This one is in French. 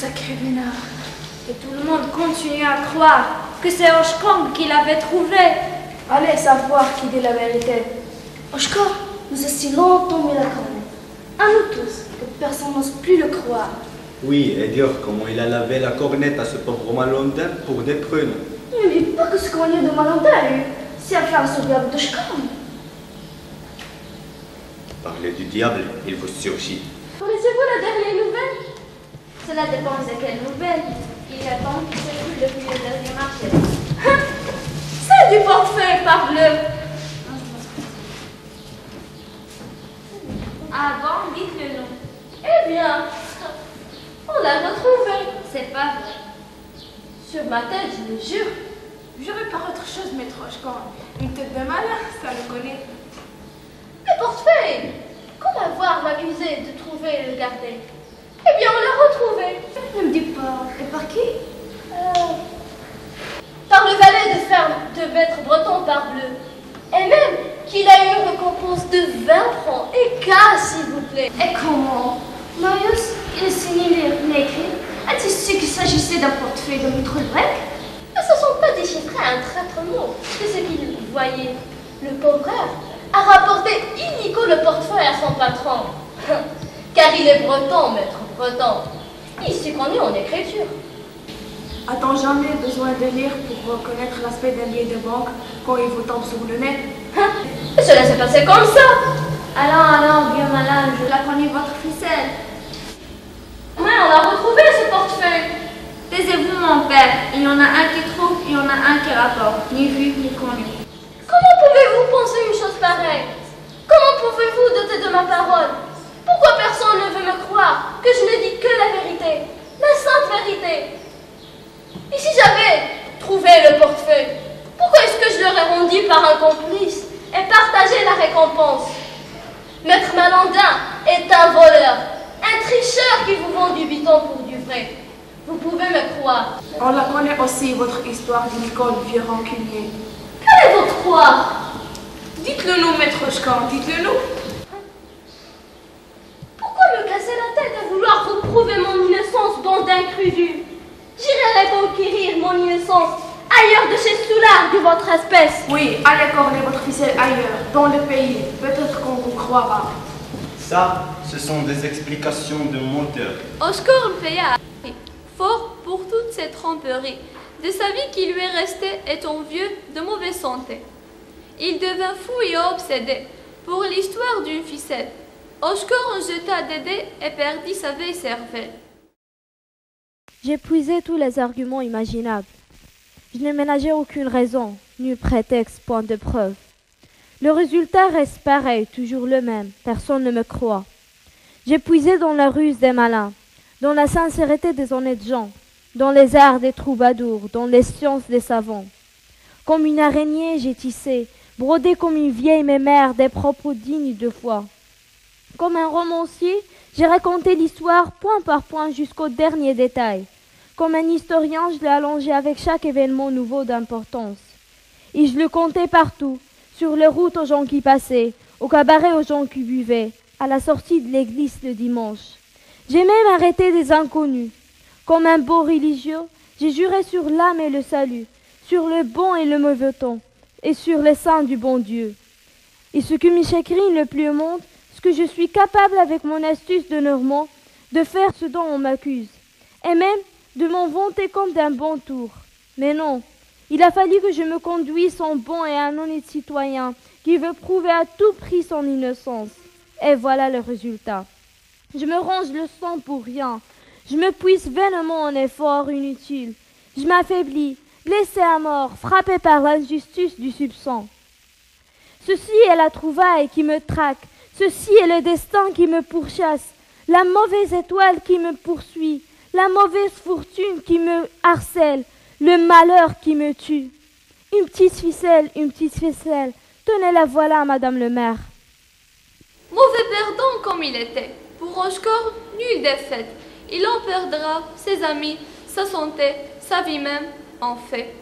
sacré vénard. Et tout le monde continue à croire que c'est Oshkong qui l'avait trouvé. Allez savoir qui dit la vérité. Oshkong nous a si longtemps mis la cornette. À nous tous, que personne n'ose plus le croire. Oui, et dire comment il a lavé la cornette à ce pauvre Malandin pour des prunes. Ne me dites pas que ce qu'on y a de Malandin a eu, c'est affaire à ce diable d'Oshkong. Parlez du diable, il vous surgit. Connaissez-vous la dernière nouvelle? Cela dépend de quelle nouvelle. Il y a tant qui s'écoule depuis le dernier marché. C'est du portefeuille, parbleu. Ah bon, dites-le nous. Eh bien, on l'a retrouvé. C'est pas vrai. Sur ma tête, je le jure. Jurez par autre chose, maître Oshkong. Une tête de malin, ça le connaît. Le portefeuille. Comment avoir m'accusé de trouver et le garder? Eh bien, on l'a retrouvé. Ne me dis pas. Et par qui? Par le valet de ferme de maître breton parbleu. Et même qu'il a eu une récompense de 20 francs. Et qu'à, s'il vous plaît. Et comment? Marius, il sait ni lire ni écrire. As-tu su qu'il s'agissait d'un portefeuille de maître grec? Ne se sont pas déchiffrés à un traître mot. C'est ce qu'il voyait. Le pauvre a rapporté illico le portefeuille à son patron. Car il est breton, maître breton. Il s'y connaît en écriture. A-t-on jamais besoin de lire pour reconnaître l'aspect d'un billet de banque quand il vous tombe sur le nez? Cela s'est passé comme ça. Allons, vieux malin, je la connais votre ficelle. Mais on a retrouvé ce portefeuille. Taisez-vous, mon père. Il y en a un qui trouve, il y en a un qui rapporte. Ni vu, ni connu. Comment pouvez-vous penser une chose pareille? Comment pouvez-vous douter de ma parole? Pourquoi personne ne veut me croire que je ne dis que la vérité, la sainte vérité? Et si j'avais trouvé le portefeuille, pourquoi est-ce que je l'aurais rendu par un complice et partagé la récompense? Maître Malandin est un voleur, un tricheur qui vous vend du biton pour du vrai. Vous pouvez me croire. On la connaît aussi, votre histoire du Nicole vieux rancunier. Quelle est votre croix? Dites-le nous, maître Oshkong, dites-le nous. Pourquoi me casser la tête à vouloir vous prouver mon innocence, bande d'incrédules? J'irai reconquérir mon innocence ailleurs de chez Soulard de votre espèce. Oui, allez corner votre ficelle ailleurs, dans le pays. Peut-être qu'on vous croira. Ça, ce sont des explications de menteur. Oshkong paya fort pour toutes ces tromperies. De sa vie qui lui est restée étant vieux de mauvaise santé. Il devint fou et obsédé pour l'histoire d'une ficelle. Oshkong jeta des dés et perdit sa vieille cervelle. J'ai puisé tous les arguments imaginables. Je ne ménageais aucune raison, ni prétexte, point de preuve. Le résultat reste pareil, toujours le même. Personne ne me croit. J'ai puisé dans la ruse des malins, dans la sincérité des honnêtes gens, dans les arts des troubadours, dans les sciences des savants. Comme une araignée, j'ai tissé, brodé comme une vieille mémère des propos dignes de foi. Comme un romancier, j'ai raconté l'histoire point par point jusqu'au dernier détail. Comme un historien, je l'ai allongé avec chaque événement nouveau d'importance. Et je le comptais partout, sur les routes aux gens qui passaient, au cabaret aux gens qui buvaient, à la sortie de l'église le dimanche. J'ai même arrêté des inconnus. Comme un beau religieux, j'ai juré sur l'âme et le salut, sur le bon et le mauvais temps, et sur les saints du bon Dieu. Et ce qui me chagrine le plus au monde, c'est que je suis capable avec mon astuce de Normand de faire ce dont on m'accuse, et même de m'en vanter comme d'un bon tour. Mais non, il a fallu que je me conduise en bon et un honnête citoyen qui veut prouver à tout prix son innocence. Et voilà le résultat. Je me range le sang pour rien. Je me puise vainement en efforts inutiles. Je m'affaiblis, blessé à mort, frappé par l'injustice du soupçon. Ceci est la trouvaille qui me traque. Ceci est le destin qui me pourchasse. La mauvaise étoile qui me poursuit. La mauvaise fortune qui me harcèle. Le malheur qui me tue. Une petite ficelle, une petite ficelle. Tenez-la voilà, madame le maire. Mauvais perdant comme il était, pour Oshkong, nulle défaite. Il en perdra ses amis, sa santé, sa vie même, en fait.